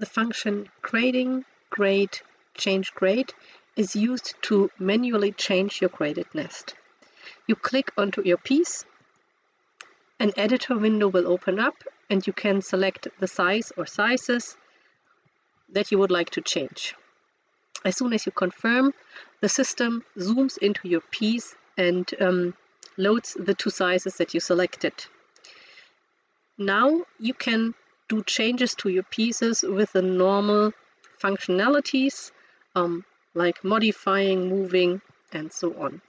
the function grading, grade, change grade is used to manually change your graded nest. You click onto your piece, an editor window will open up, and you can select the size or sizes that you would like to change. As soon as you confirm, the system zooms into your piece and loads the two sizes that you selected. Now you can do changes to your pieces with the normal functionalities like modifying, moving, and so on.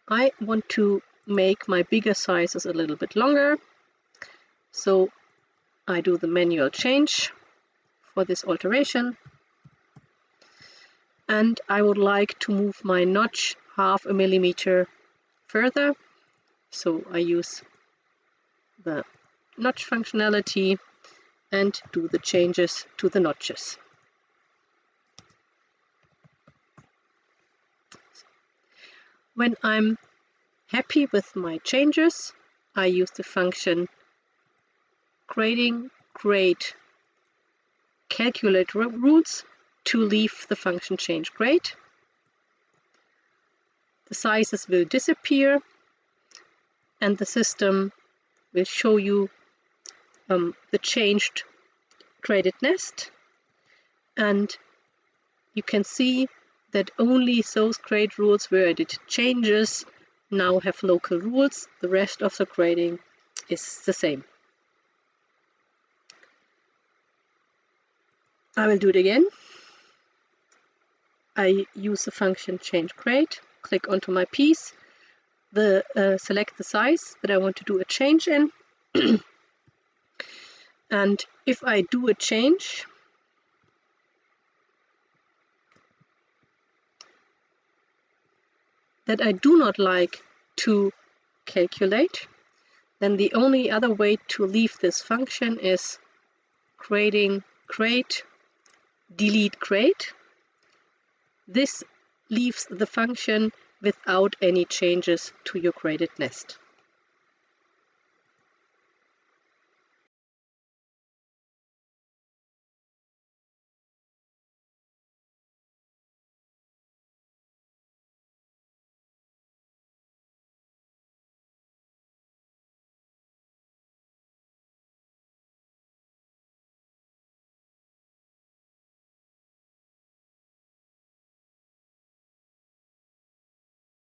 I want to make my bigger sizes a little bit longer, so I do the manual change for this alteration, and I would like to move my notch 0.5 millimeter further, so I use the notch functionality and do the changes to the notches. When I'm happy with my changes, I use the function grading, grade, calculate rules to leave the function change grade. The sizes will disappear and the system will show you the changed graded nest, and you can see that only those grade rules where I did changes now have local rules. The rest of the grading is the same. I will do it again. I use the function change grade, click onto my piece, select the size that I want to do a change in, and if I do a change, that I do not like to calculate, then the only other way to leave this function is grading grade, delete grade. This leaves the function without any changes to your graded nest.